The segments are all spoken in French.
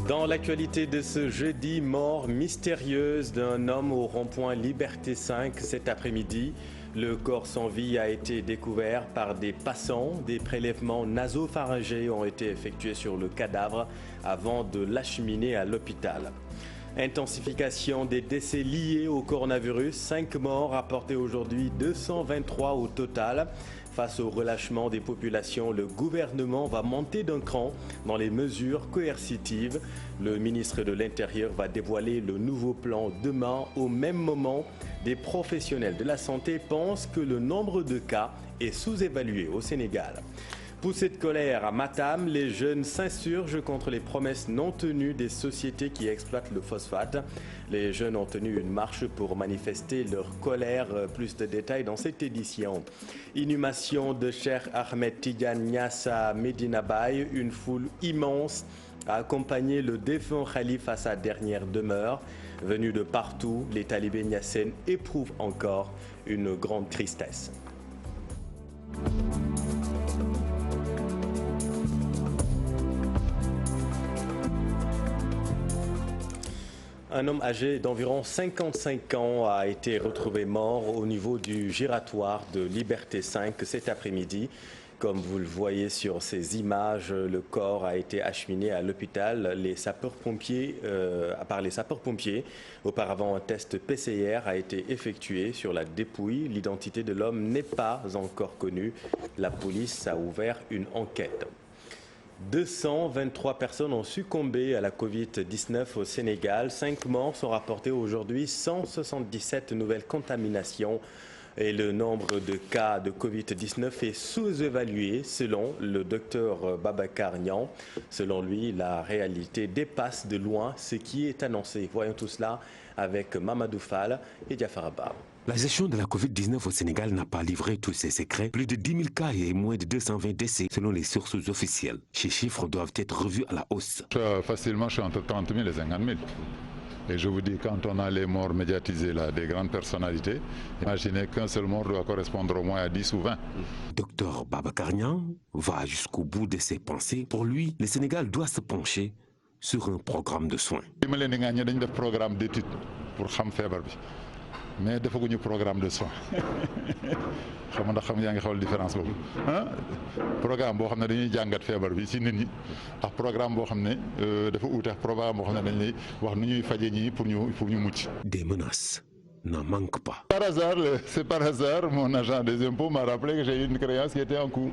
Dans l'actualité de ce jeudi, mort mystérieuse d'un homme au rond-point Liberté 5 cet après-midi. Le corps sans vie a été découvert par des passants. Des prélèvements nasopharyngés ont été effectués sur le cadavre avant de l'acheminer à l'hôpital. Intensification des décès liés au coronavirus. 5 morts rapportés aujourd'hui, 223 au total. Face au relâchement des populations, le gouvernement va monter d'un cran dans les mesures coercitives. Le ministre de l'Intérieur va dévoiler le nouveau plan demain. Au même moment, des professionnels de la santé pensent que le nombre de cas est sous-évalué au Sénégal. Poussée de colère à Matam, les jeunes s'insurgent contre les promesses non tenues des sociétés qui exploitent le phosphate. Les jeunes ont tenu une marche pour manifester leur colère. Plus de détails dans cette édition. Inhumation de Cheikh Ahmed Tidiane Niasse à Medina Baye. Une foule immense a accompagné le défunt khalife à sa dernière demeure. Venus de partout, les talibés niassènes éprouvent encore une grande tristesse. Un homme âgé d'environ 55 ans a été retrouvé mort au niveau du giratoire de Liberté 5 cet après-midi. Comme vous le voyez sur ces images, le corps a été acheminé à l'hôpital. Par les sapeurs-pompiers. Auparavant, un test PCR a été effectué sur la dépouille. L'identité de l'homme n'est pas encore connue. La police a ouvert une enquête. 223 personnes ont succombé à la Covid-19 au Sénégal. 5 morts sont rapportés aujourd'hui, 177 nouvelles contaminations. Et le nombre de cas de Covid-19 est sous-évalué selon le docteur Babacar Niang. Selon lui, la réalité dépasse de loin ce qui est annoncé. Voyons tout cela avec Mamadou Fall et Diafar Abba. La gestion de la Covid-19 au Sénégal n'a pas livré tous ses secrets. Plus de 10 000 cas et moins de 220 décès selon les sources officielles. Ces chiffres doivent être revus à la hausse. Facilement, je suis entre 30 000 et 50 000. Et je vous dis, quand on a les morts médiatisés là, des grandes personnalités, imaginez qu'un seul mort doit correspondre au moins à 10 ou 20. Docteur Babacar Niang va jusqu'au bout de ses pensées. Pour lui, le Sénégal doit se pencher sur un programme de soins. Il y a un programme d'études pour savoir mais il faut un programme de soins. xam nga xam yaa ngi xool différence boobu programme boo xam ne dañuy jàngat feebar bi ci nit ñi ak programme boo xam ne dafa uute ak programme boo xam ne dañ lay wax nu ñuy faje ñi pour ñu mucc. Des menaces n'en manquent pas. Par hasard, c'est par hasard, mon agent des impôts m'a rappelé que j'ai eu une créance qui était en cours.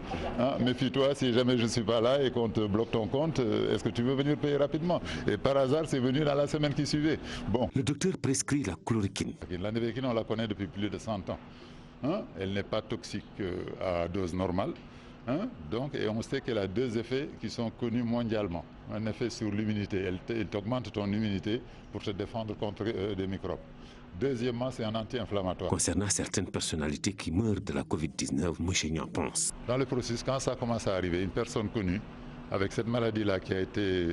Méfie-toi, si jamais je ne suis pas là et qu'on te bloque ton compte, est-ce que tu veux venir payer rapidement? Et par hasard, c'est venu dans la semaine qui suivait. Bon. Le docteur prescrit la chloroquine. La Névéquine, on la connaît depuis plus de 100 ans. Elle n'est pas toxique à dose normale. Donc, et on sait qu'elle a 2 effets qui sont connus mondialement. Un effet sur l'immunité, elle augmente ton immunité pour te défendre contre des microbes. Deuxièmement, c'est un anti-inflammatoire. Concernant certaines personnalités qui meurent de la Covid-19, M. Niang pense. Dans le processus, quand ça commence à arriver, une personne connue avec cette maladie-là qui a été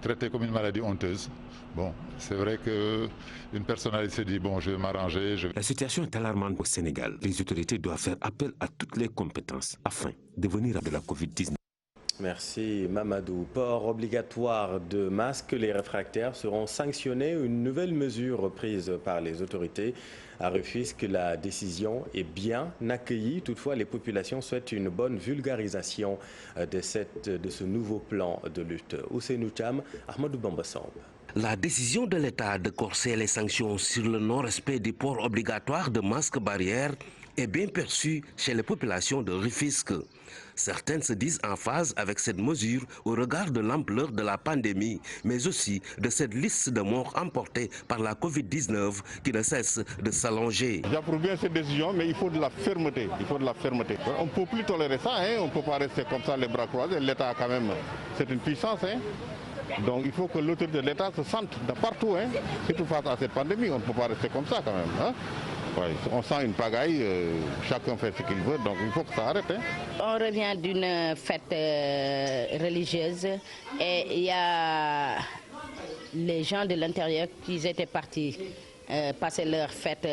traitée comme une maladie honteuse, bon, c'est vrai qu'une personnalité se dit, bon, je vais m'arranger. La situation est alarmante au Sénégal. Les autorités doivent faire appel à toutes les compétences afin de venir à de la Covid-19. Merci Mamadou. Port obligatoire de masques, les réfractaires seront sanctionnés. Une nouvelle mesure prise par les autorités. À Rufisque, la décision est bien accueillie. Toutefois, les populations souhaitent une bonne vulgarisation de ce nouveau plan de lutte. Ousseynou Cham, Ahmadou Bambassamb. La décision de l'État de corser les sanctions sur le non-respect du port obligatoire de masques barrières est bien perçue chez les populations de Rufisque. Certaines se disent en phase avec cette mesure au regard de l'ampleur de la pandémie, mais aussi de cette liste de morts emportées par la Covid-19 qui ne cesse de s'allonger. J'approuve bien cette décision, mais il faut de la fermeté. On ne peut plus tolérer ça, on ne peut pas rester comme ça les bras croisés. L'État quand même, c'est une puissance. Donc il faut que l'autorité de l'État se sente de partout, surtout face à cette pandémie. On ne peut pas rester comme ça quand même. Ouais, on sent une pagaille, chacun fait ce qu'il veut, donc il faut que ça arrête. On revient d'une fête religieuse et il y a les gens de l'intérieur qui étaient partis passer leur fête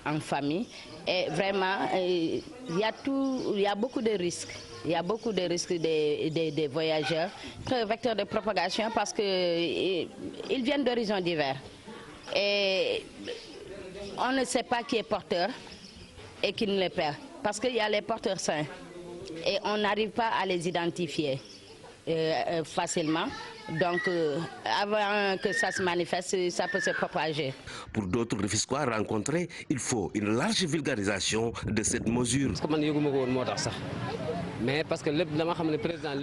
en famille. Et vraiment, il y a beaucoup de risques. Il y a beaucoup de risques des voyageurs, vecteurs de propagation parce qu'ils viennent d'horizons divers. Et on ne sait pas qui est porteur et qui ne l'est pas. Parce qu'il y a les porteurs sains et on n'arrive pas à les identifier facilement. Donc, avant que ça se manifeste, ça peut se propager. Pour d'autres Rufisquois rencontrés, il faut une large vulgarisation de cette mesure.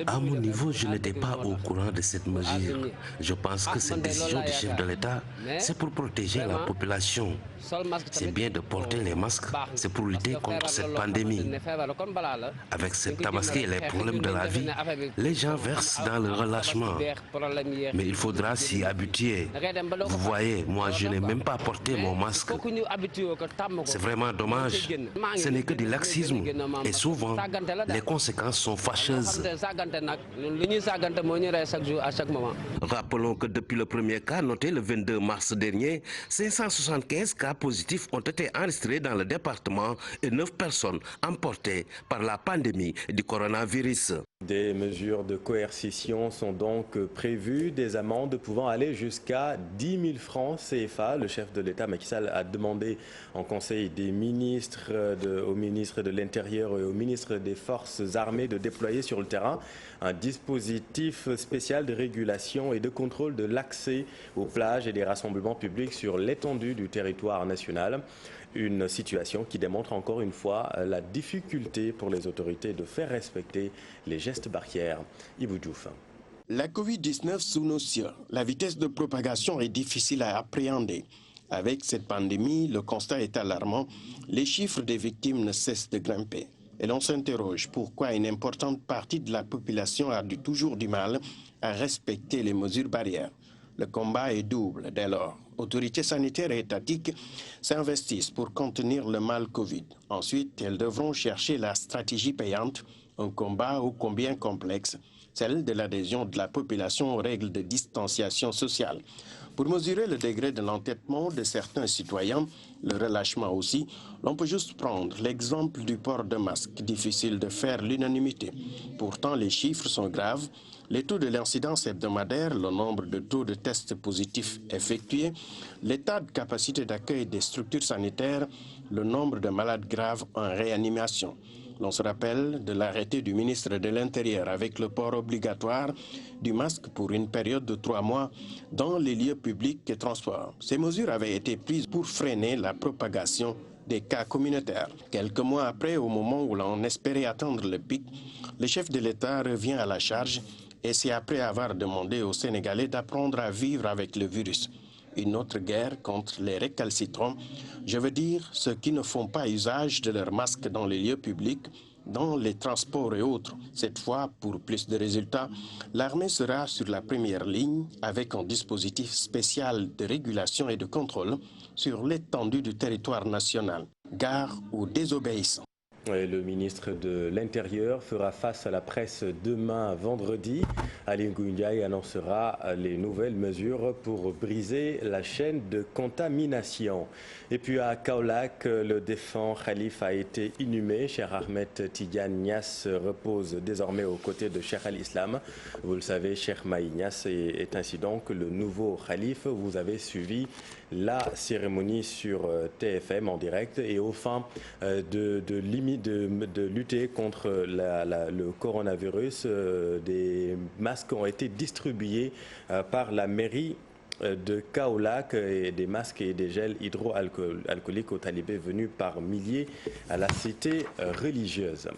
À mon niveau, je n'étais pas au courant de cette mesure. Je pense que cette décision du chef de l'État, c'est pour protéger la population. C'est bien de porter les masques, c'est pour lutter contre cette pandémie. Avec cette tabaski et les problèmes de la vie, les gens versent dans le relâchement. Mais il faudra s'y habituer. Vous voyez, moi je n'ai même pas porté mon masque. C'est vraiment dommage. Ce n'est que du laxisme. Et souvent, les conséquences sont fâcheuses. Rappelons que depuis le premier cas noté le 22 mars dernier, 575 cas positifs ont été enregistrés dans le département et 9 personnes emportées par la pandémie du coronavirus. Des mesures de coercition sont donc prévues, des amendes pouvant aller jusqu'à 10 000 francs CFA. Le chef de l'État, Macky Sall, a demandé en conseil des ministres, au ministre de l'Intérieur et au ministre des Forces armées de déployer sur le terrain un dispositif spécial de régulation et de contrôle de l'accès aux plages et des rassemblements publics sur l'étendue du territoire national. Une situation qui démontre encore une fois la difficulté pour les autorités de faire respecter les gestes barrières. Ibou Diouf. La Covid-19 sous nos cieux, la vitesse de propagation est difficile à appréhender. Avec cette pandémie, le constat est alarmant. Les chiffres des victimes ne cessent de grimper. Et l'on s'interroge pourquoi une importante partie de la population a toujours du mal à respecter les mesures barrières. Le combat est double dès lors. Autorités sanitaires et étatiques s'investissent pour contenir le mal Covid. Ensuite, elles devront chercher la stratégie payante, un combat ô combien complexe, celle de l'adhésion de la population aux règles de distanciation sociale. Pour mesurer le degré de l'entêtement de certains citoyens, le relâchement aussi, l'on peut juste prendre l'exemple du port de masque, difficile de faire l'unanimité. Pourtant, les chiffres sont graves. Les taux de l'incidence hebdomadaire, le nombre de taux de tests positifs effectués, l'état de capacité d'accueil des structures sanitaires, le nombre de malades graves en réanimation. L'on se rappelle de l'arrêté du ministre de l'Intérieur avec le port obligatoire du masque pour une période de 3 mois dans les lieux publics et transports. Ces mesures avaient été prises pour freiner la propagation des cas communautaires. Quelques mois après, au moment où l'on espérait atteindre le pic, le chef de l'État revient à la charge et c'est après avoir demandé aux Sénégalais d'apprendre à vivre avec le virus. Une autre guerre contre les récalcitrants, je veux dire ceux qui ne font pas usage de leur masque dans les lieux publics, dans les transports et autres. Cette fois, pour plus de résultats, l'armée sera sur la première ligne avec un dispositif spécial de régulation et de contrôle sur l'étendue du territoire national. Gare aux désobéissants. Le ministre de l'Intérieur fera face à la presse demain vendredi. Aly Ngouille Ndiaye annoncera les nouvelles mesures pour briser la chaîne de contamination. Et puis à Kaolack, le défunt Khalife a été inhumé. Cheikh Ahmed Tidiane Niass repose désormais aux côtés de Cheikh al-Islam. Vous le savez, Cheikh Mahi Niass est ainsi donc le nouveau Khalife. Vous avez suivi la cérémonie sur TFM en direct et au fin de lutter contre le coronavirus, des masques ont été distribués par la mairie de Kaolack, et des masques et des gels hydroalcooliques aux talibés venus par milliers à la cité religieuse.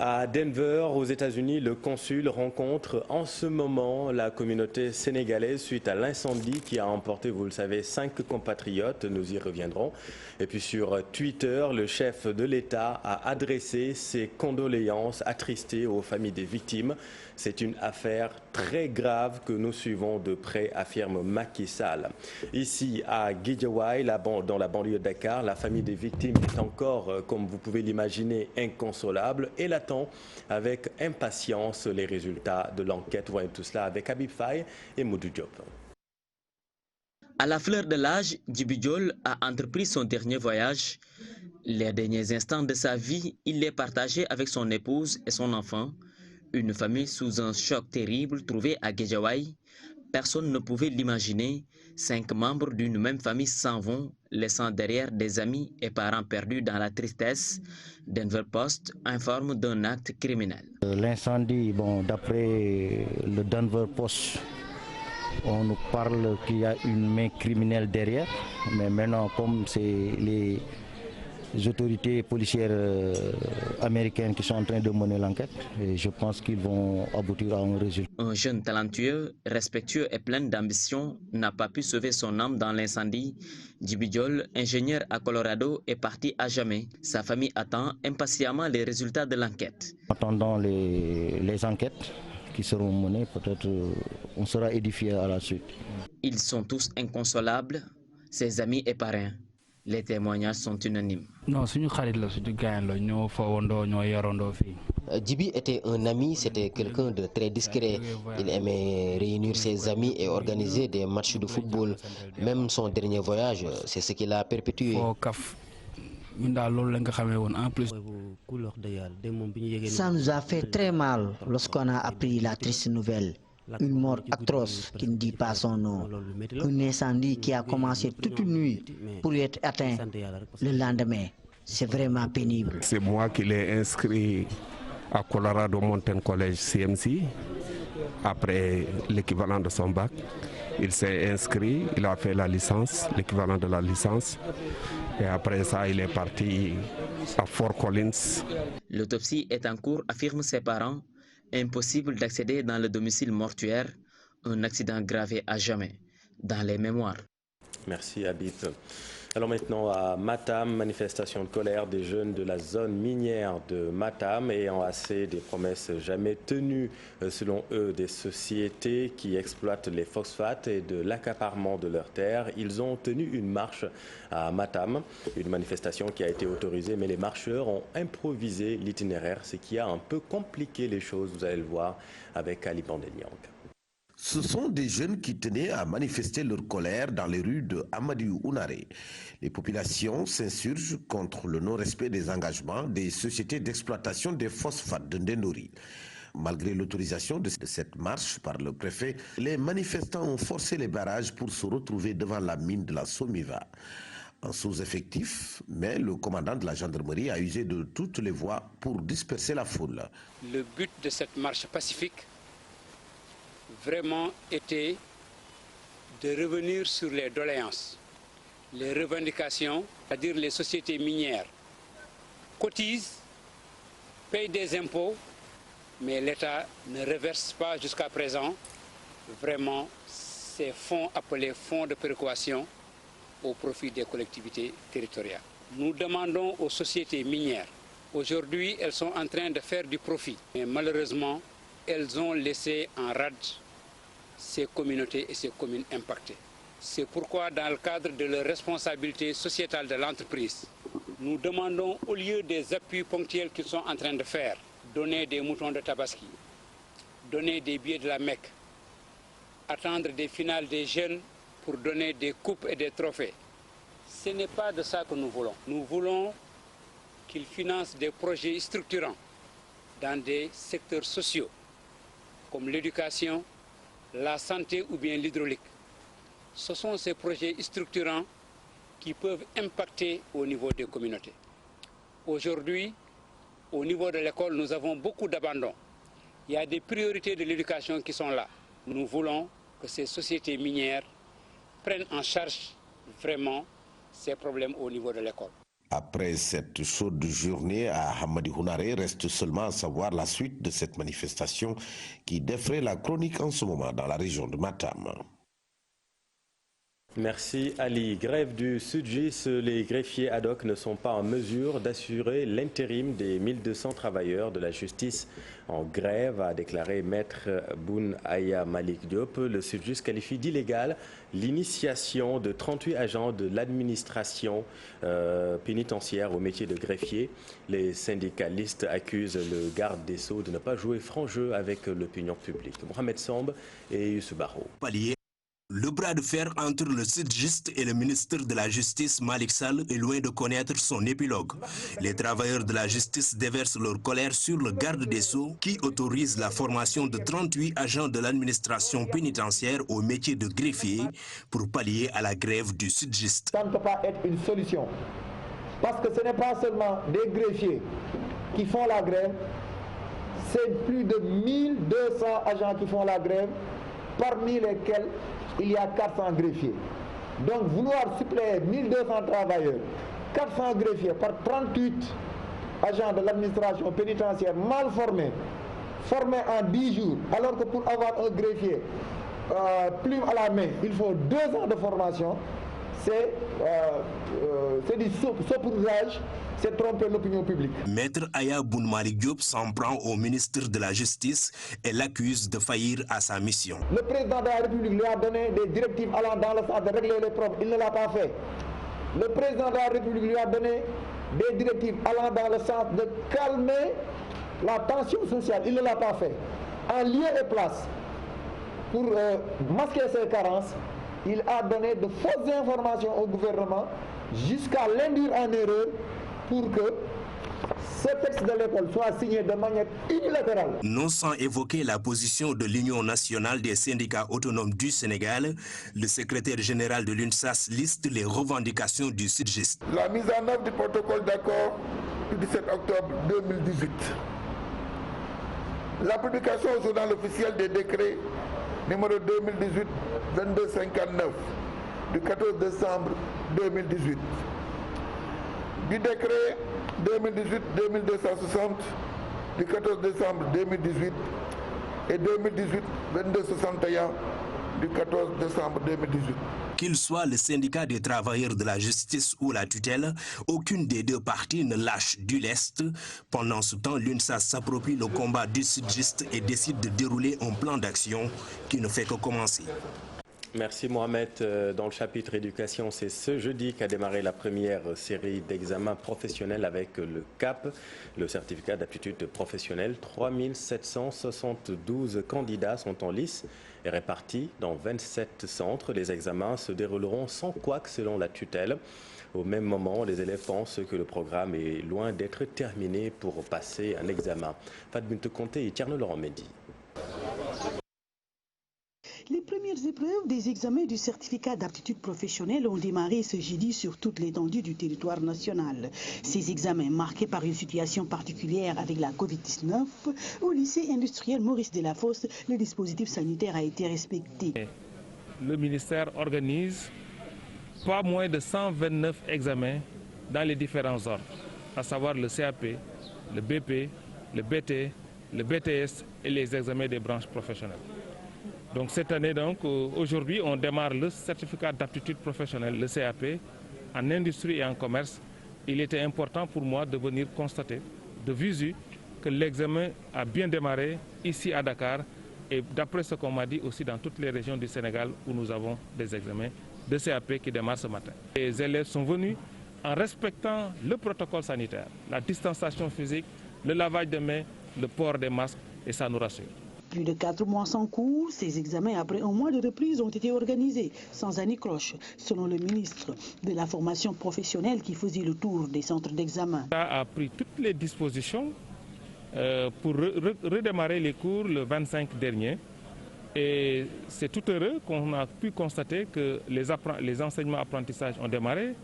À Denver, aux États-Unis, le consul rencontre en ce moment la communauté sénégalaise suite à l'incendie qui a emporté, vous le savez, 5 compatriotes. Nous y reviendrons. Et puis sur Twitter, le chef de l'État a adressé ses condoléances attristées aux familles des victimes. C'est une affaire très grave que nous suivons de près, affirme Macky Sall. Ici, à Guédiawaye, dans la banlieue de Dakar, la famille des victimes est encore, comme vous pouvez l'imaginer, inconsolable. Elle attend avec impatience les résultats de l'enquête. Voyons tout cela avec Habib Faye et Moudou Diop. À la fleur de l'âge, Djiby Diol a entrepris son dernier voyage. Les derniers instants de sa vie, il les partageait avec son épouse et son enfant. Une famille sous un choc terrible trouvé à Guédiawaye. Personne ne pouvait l'imaginer. 5 membres d'une même famille s'en vont, laissant derrière des amis et parents perdus dans la tristesse. Denver Post informe d'un acte criminel. L'incendie, d'après le Denver Post, on nous parle qu'il y a une main criminelle derrière. Mais maintenant, comme c'est les autorités policières américaines qui sont en train de mener l'enquête, et je pense qu'ils vont aboutir à un résultat. Un jeune talentueux, respectueux et plein d'ambition n'a pas pu sauver son âme dans l'incendie. Djiby Diol, ingénieur à Colorado, est parti à jamais. Sa famille attend impatiemment les résultats de l'enquête. Attendant les enquêtes qui seront menées, peut-être on sera édifié à la suite. Ils sont tous inconsolables, ses amis et parrains. Les témoignages sont unanimes. Djiby était un ami, c'était quelqu'un de très discret. Il aimait réunir ses amis et organiser des matchs de football. Même son dernier voyage, c'est ce qu'il a perpétué. Ça nous a fait très mal lorsqu'on a appris la triste nouvelle. Une mort atroce qui ne dit pas son nom. Un incendie qui a commencé toute une nuit pour être atteint le lendemain. C'est vraiment pénible. C'est moi qui l'ai inscrit à Colorado Mountain College CMC après l'équivalent de son bac. Il s'est inscrit, il a fait la licence, l'équivalent de la licence. Et après ça, il est parti à Fort Collins. L'autopsie est en cours, affirment ses parents. Impossible d'accéder dans le domicile mortuaire. Un accident gravé à jamais dans les mémoires. Merci Habib. Alors maintenant à Matam, manifestation de colère des jeunes de la zone minière de Matam ayant assez des promesses jamais tenues selon eux des sociétés qui exploitent les phosphates et de l'accaparement de leurs terres. Ils ont tenu une marche à Matam, une manifestation qui a été autorisée mais les marcheurs ont improvisé l'itinéraire, ce qui a un peu compliqué les choses, vous allez le voir avec Ali Bandeniang. Ce sont des jeunes qui tenaient à manifester leur colère dans les rues de Amadou Ounaré. Les populations s'insurgent contre le non-respect des engagements des sociétés d'exploitation des phosphates de Ndendori. Malgré l'autorisation de cette marche par le préfet, les manifestants ont forcé les barrages pour se retrouver devant la mine de la Somiva. En sous-effectif, mais le commandant de la gendarmerie a usé de toutes les voies pour disperser la foule. Le but de cette marche pacifique vraiment était de revenir sur les doléances, les revendications, c'est-à-dire les sociétés minières cotisent, payent des impôts, mais l'État ne reverse pas jusqu'à présent vraiment ces fonds appelés fonds de péréquation au profit des collectivités territoriales. Nous demandons aux sociétés minières, aujourd'hui elles sont en train de faire du profit, mais malheureusement elles ont laissé en rade ces communautés et ces communes impactées. C'est pourquoi dans le cadre de la responsabilité sociétale de l'entreprise, nous demandons au lieu des appuis ponctuels qu'ils sont en train de faire, donner des moutons de Tabaski, donner des billets de la Mecque, attendre des finales des jeunes pour donner des coupes et des trophées. Ce n'est pas de ça que nous voulons. Nous voulons qu'ils financent des projets structurants dans des secteurs sociaux comme l'éducation, la santé ou bien l'hydraulique. Ce sont ces projets structurants qui peuvent impacter au niveau des communautés. Aujourd'hui, au niveau de l'école, nous avons beaucoup d'abandon. Il y a des priorités de l'éducation qui sont là. Nous voulons que ces sociétés minières prennent en charge vraiment ces problèmes au niveau de l'école. Après cette chaude journée à Amadou Ounaré, reste seulement à savoir la suite de cette manifestation qui défraie la chronique en ce moment dans la région de Matam. Merci Ali. Grève du Sudgis, les greffiers ad hoc ne sont pas en mesure d'assurer l'intérim des 1200 travailleurs de la justice en grève, a déclaré Maître Boun Aya Malik Diop. Le Sudgis qualifie d'illégal l'initiation de 38 agents de l'administration pénitentiaire au métier de greffier. Les syndicalistes accusent le garde des Sceaux de ne pas jouer franc jeu avec l'opinion publique. Mohamed Samb et Youssou Barro. Le bras de fer entre le SYTJUST et le ministre de la Justice, Malick Sall, est loin de connaître son épilogue. Les travailleurs de la justice déversent leur colère sur le garde des Sceaux qui autorise la formation de 38 agents de l'administration pénitentiaire au métier de greffier pour pallier à la grève du SYTJUST. Ça ne peut pas être une solution. Parce que ce n'est pas seulement des greffiers qui font la grève, c'est plus de 1200 agents qui font la grève, parmi lesquels il y a 400 greffiers. Donc vouloir suppléer 1200 travailleurs, 400 greffiers par 38 agents de l'administration pénitentiaire mal formés, formés en 10 jours, alors que pour avoir un greffier plume à la main, il faut 2 ans de formation, c'est du saupoudrage, c'est tromper l'opinion publique. Maître Aya Boun Malick Diop s'en prend au ministre de la Justice et l'accuse de faillir à sa mission. Le président de la République lui a donné des directives allant dans le sens de régler les problèmes, il ne l'a pas fait. Le président de la République lui a donné des directives allant dans le sens de calmer la tension sociale, il ne l'a pas fait. En lieu et place, pour masquer ses carences, il a donné de fausses informations au gouvernement jusqu'à l'induire en erreur pour que ce texte de l'école soit signé de manière unilatérale. Non sans évoquer la position de l'Union nationale des syndicats autonomes du Sénégal, le secrétaire général de l'UNSAS liste les revendications du SYTJUST. La mise en œuvre du protocole d'accord du 17 octobre 2018. La publication au journal officiel des décrets numéro 2018-2259 du 14 décembre 2018. Du décret 2018-2260 du 14 décembre 2018 et 2018-2261 du 14 décembre 2018. Qu'il soit le syndicat des travailleurs de la justice ou la tutelle, aucune des deux parties ne lâche du lest. Pendant ce temps, l'UNSAS s'approprie le combat du SYTJUST et décide de dérouler un plan d'action qui ne fait que commencer. Merci Mohamed. Dans le chapitre éducation, c'est ce jeudi qu'a démarré la première série d'examens professionnels avec le CAP, le certificat d'aptitude professionnelle. 3772 candidats sont en lice et répartis dans 27 centres. Les examens se dérouleront sans couac selon la tutelle. Au même moment, les élèves pensent que le programme est loin d'être terminé pour passer un examen. Fadbinte Conté et Tierno Laurent Mendy. Les premières épreuves des examens du certificat d'aptitude professionnelle ont démarré ce jeudi sur toute l'étendue du territoire national. Ces examens marqués par une situation particulière avec la Covid-19, au lycée industriel Maurice Delafosse, le dispositif sanitaire a été respecté. Le ministère organise pas moins de 129 examens dans les différents ordres, à savoir le CAP, le BP, le BT, le BTS et les examens des branches professionnelles. Donc cette année, aujourd'hui, on démarre le certificat d'aptitude professionnelle, le CAP, en industrie et en commerce. Il était important pour moi de venir constater de visu que l'examen a bien démarré ici à Dakar et d'après ce qu'on m'a dit aussi dans toutes les régions du Sénégal où nous avons des examens de CAP qui démarrent ce matin. Les élèves sont venus en respectant le protocole sanitaire, la distanciation physique, le lavage de mains, le port des masques et ça nous rassure. Plus de 4 mois sans cours, ces examens après un mois de reprise ont été organisés sans anicroche, selon le ministre de la formation professionnelle qui faisait le tour des centres d'examen. L'État a pris toutes les dispositions pour redémarrer les cours le 25 dernier. Et c'est tout heureux qu'on a pu constater que les enseignements-apprentissages ont démarré.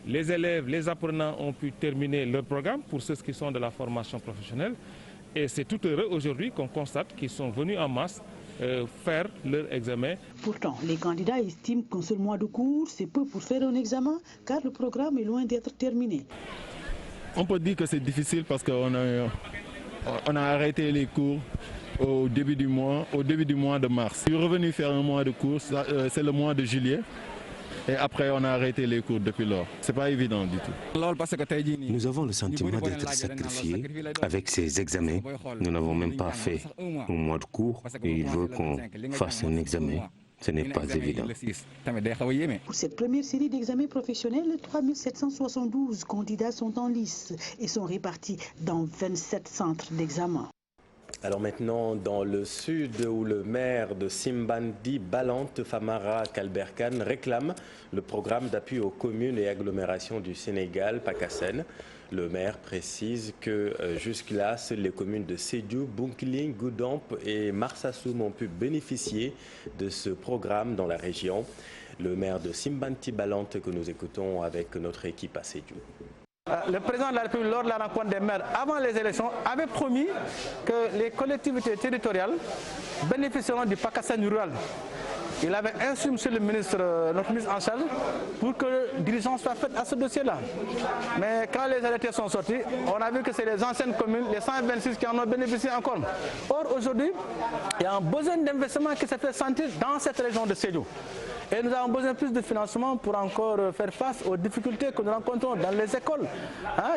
Les élèves, les apprenants ont pu terminer leur programme pour ceux qui sont de la formation professionnelle. Et c'est tout heureux aujourd'hui qu'on constate qu'ils sont venus en masse faire leur examen. Pourtant, les candidats estiment qu'un seul mois de cours, c'est peu pour faire un examen, car le programme est loin d'être terminé. On peut dire que c'est difficile parce qu'on a arrêté les cours au début du mois de mars. Je suis revenu faire un mois de cours, c'est le mois de juillet. Et après, on a arrêté les cours depuis lors. Ce n'est pas évident du tout. Nous avons le sentiment d'être sacrifiés. Avec ces examens, nous n'avons même pas fait un mois de cours et il veut qu'on fasse un examen. Ce n'est pas évident. Pour cette première série d'examens professionnels, 3772 candidats sont en lice et sont répartis dans 27 centres d'examen. Alors maintenant, dans le sud, où le maire de Simbandi Balante Famara Kalberkan réclame le programme d'appui aux communes et agglomérations du Sénégal, PACASEN. Le maire précise que jusque-là, seules les communes de Sédhiou, Bounkiling, Goudomp et Marsassoum ont pu bénéficier de ce programme dans la région. Le maire de Simbandi Balante que nous écoutons avec notre équipe à Sédhiou. Le président de la République, lors de la rencontre des maires avant les élections, avait promis que les collectivités territoriales bénéficieront du PACASEN rural. Il avait instruit notre ministre en charge pour que diligence soit faite à ce dossier-là. Mais quand les arrêtés sont sortis, on a vu que c'est les anciennes communes, les 126 qui en ont bénéficié encore. Or, aujourd'hui, il y a un besoin d'investissement qui s'est fait sentir dans cette région de Sédhiou. Et nous avons besoin de plus de financement pour encore faire face aux difficultés que nous rencontrons dans les écoles.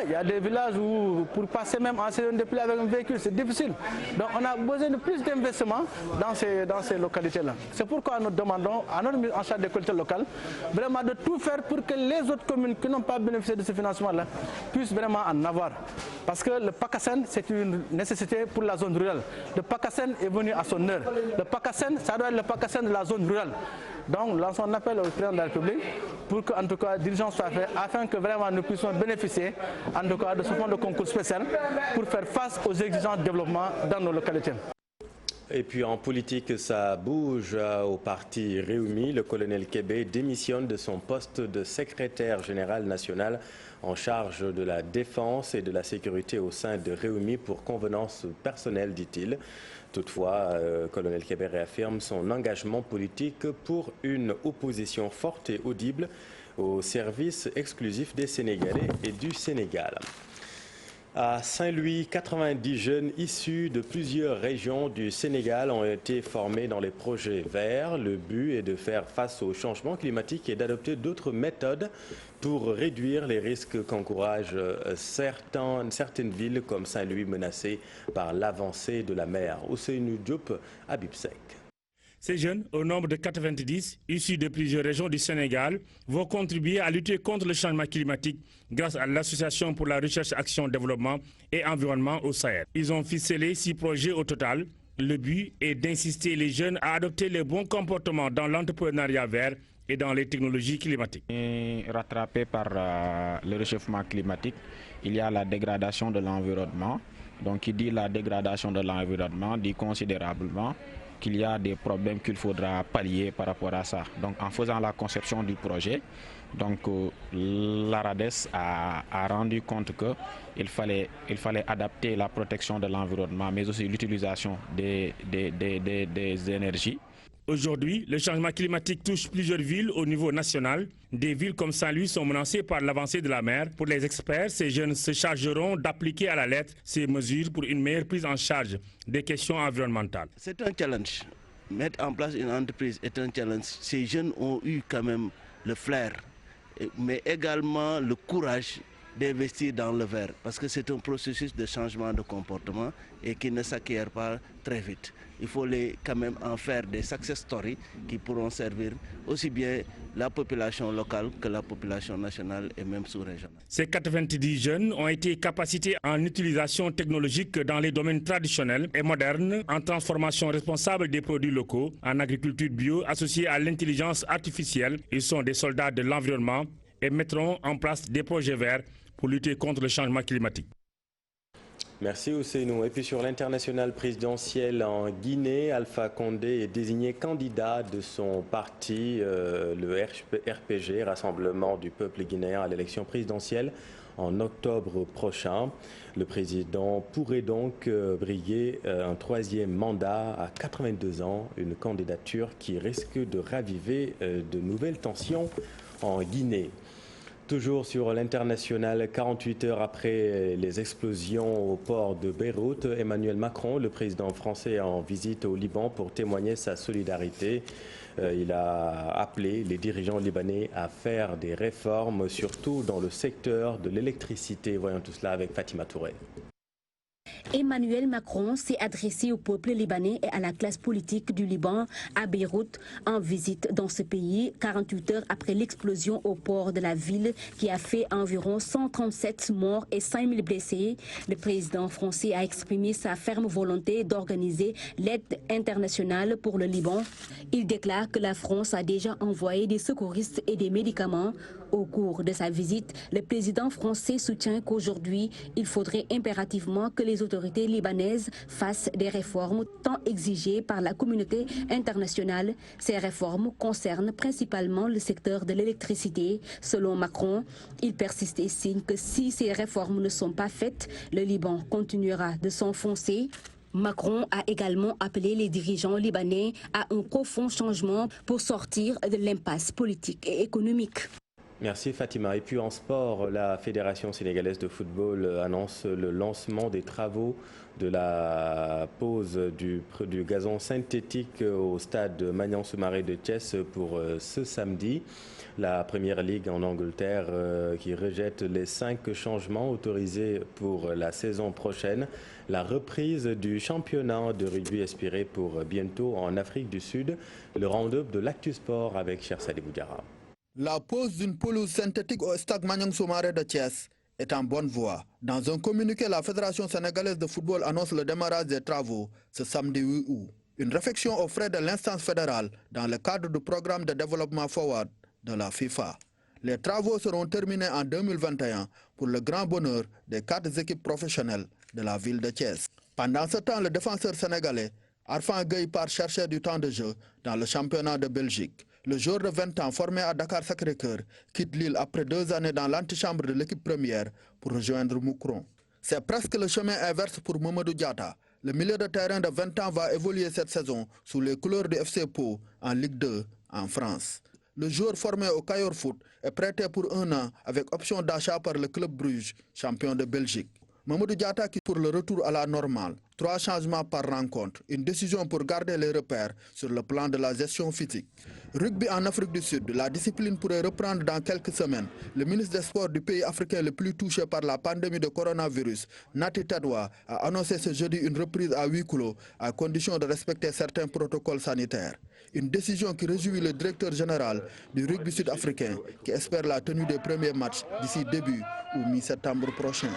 Il y a des villages où pour passer même en saison de pluie avec un véhicule, c'est difficile. Donc on a besoin de plus d'investissement dans ces localités-là. C'est pourquoi nous demandons à notre ministre en charge des collectivités locales vraiment de tout faire pour que les autres communes qui n'ont pas bénéficié de ce financement-là puissent vraiment en avoir. Parce que le PACASEN, c'est une nécessité pour la zone rurale. Le PACASEN est venu à son heure. Le PACASEN, ça doit être le PACASEN de la zone rurale. Donc, lançons un appel au président de la République pour qu'en tout cas, diligence soit faite afin que vraiment nous puissions bénéficier en tout cas de ce fonds de concours spécial pour faire face aux exigences de développement dans nos localités. Et puis en politique, ça bouge au parti Réumi. Le colonel Kébé démissionne de son poste de secrétaire général national en charge de la défense et de la sécurité au sein de Réumi pour convenance personnelle, dit-il. Toutefois, colonel Kébé réaffirme son engagement politique pour une opposition forte et audible au service exclusif des Sénégalais et du Sénégal. À Saint-Louis, 90 jeunes issus de plusieurs régions du Sénégal ont été formés dans les projets verts. Le but est de faire face au changement climatique et d'adopter d'autres méthodes pour réduire les risques qu'encouragent certaines villes comme Saint-Louis menacées par l'avancée de la mer. Ousseynou Diop, Habib Seck. Ces jeunes, au nombre de 90, issus de plusieurs régions du Sénégal, vont contribuer à lutter contre le changement climatique grâce à l'Association pour la recherche, action, développement et environnement au Sahel. Ils ont ficelé 6 projets au total. Le but est d'insister les jeunes à adopter les bons comportements dans l'entrepreneuriat vert et dans les technologies climatiques. Rattrapé par le réchauffement climatique, il y a la dégradation de l'environnement. Donc, qui dit la dégradation de l'environnement dit considérablement qu'il y a des problèmes qu'il faudra pallier par rapport à ça. Donc en faisant la conception du projet, l'ARADES a rendu compte qu'il fallait adapter la protection de l'environnement, mais aussi l'utilisation des énergies. Aujourd'hui, le changement climatique touche plusieurs villes au niveau national. Des villes comme Saint-Louis sont menacées par l'avancée de la mer. Pour les experts, ces jeunes se chargeront d'appliquer à la lettre ces mesures pour une meilleure prise en charge des questions environnementales. C'est un challenge. Mettre en place une entreprise est un challenge. Ces jeunes ont eu quand même le flair, mais également le courage d'investir dans le vert, parce que c'est un processus de changement de comportement et qui ne s'acquiert pas très vite. Il faut quand même en faire des success stories qui pourront servir aussi bien la population locale que la population nationale et même sous-régionale. Ces 90 jeunes ont été capacités en utilisation technologique dans les domaines traditionnels et modernes, en transformation responsable des produits locaux, en agriculture bio associée à l'intelligence artificielle. Ils sont des soldats de l'environnement et mettront en place des projets verts pour lutter contre le changement climatique. Merci Ousseynou. Et puis sur l'international présidentiel en Guinée, Alpha Condé est désigné candidat de son parti, le RPG, Rassemblement du peuple guinéen, à l'élection présidentielle en octobre prochain. Le président pourrait donc briguer un 3e mandat à 82 ans, une candidature qui risque de raviver de nouvelles tensions en Guinée. Toujours sur l'international, 48 heures après les explosions au port de Beyrouth, Emmanuel Macron, le président français, est en visite au Liban pour témoigner sa solidarité. Il a appelé les dirigeants libanais à faire des réformes, surtout dans le secteur de l'électricité. Voyons tout cela avec Fatima Touré. Emmanuel Macron s'est adressé au peuple libanais et à la classe politique du Liban à Beyrouth en visite dans ce pays 48 heures après l'explosion au port de la ville qui a fait environ 137 morts et 5000 blessés. Le président français a exprimé sa ferme volonté d'organiser l'aide internationale pour le Liban. Il déclare que la France a déjà envoyé des secouristes et des médicaments. Au cours de sa visite, le président français soutient qu'aujourd'hui, il faudrait impérativement que les autorités libanaises fassent des réformes tant exigées par la communauté internationale. Ces réformes concernent principalement le secteur de l'électricité. Selon Macron, il persiste et signe que si ces réformes ne sont pas faites, le Liban continuera de s'enfoncer. Macron a également appelé les dirigeants libanais à un profond changement pour sortir de l'impasse politique et économique. Merci Fatima. Et puis en sport, la Fédération sénégalaise de football annonce le lancement des travaux de la pose du gazon synthétique au stade Magnan Soumaré de Thiès pour ce samedi. La Première Ligue en Angleterre qui rejette les 5 changements autorisés pour la saison prochaine. La reprise du championnat de rugby espéré pour bientôt en Afrique du Sud. Le round-up de l'Actu Sport avec Cher Sadibou Diarra. La pose d'une pelouse synthétique au stade Magnan Soumaré de Thiès est en bonne voie. Dans un communiqué, la Fédération sénégalaise de football annonce le démarrage des travaux ce samedi 8 août. Une réflexion aux frais de l'instance fédérale dans le cadre du programme de développement Forward de la FIFA. Les travaux seront terminés en 2021 pour le grand bonheur des 4 équipes professionnelles de la ville de Thiès. Pendant ce temps, le défenseur sénégalais Arfan Gueye part chercher du temps de jeu dans le championnat de Belgique. Le joueur de 20 ans formé à Dakar-Sacré-Cœur quitte Lille après 2 années dans l'antichambre de l'équipe première pour rejoindre Moucron. C'est presque le chemin inverse pour Mamadou Diatta. Le milieu de terrain de 20 ans va évoluer cette saison sous les couleurs du FC Pau en Ligue 2 en France. Le joueur formé au Cayor Foot est prêté pour 1 an avec option d'achat par le club Bruges, champion de Belgique. Mamadou Diatta qui pour le retour à la normale. 3 changements par rencontre, une décision pour garder les repères sur le plan de la gestion physique. Rugby en Afrique du Sud, la discipline pourrait reprendre dans quelques semaines. Le ministre des Sports du pays africain le plus touché par la pandémie de coronavirus, Nati Tadwa, a annoncé ce jeudi une reprise à huis clos à condition de respecter certains protocoles sanitaires. Une décision qui réjouit le directeur général du rugby sud-africain qui espère la tenue des premiers matchs d'ici début ou mi-septembre prochain.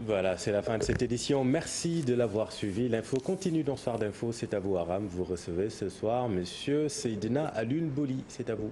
Voilà, c'est la fin de cette édition. Merci de l'avoir suivi. L'info continue dans Soir d'Info. C'est à vous, Aram. Vous recevez ce soir Monsieur Seydina Alioune Boli. C'est à vous.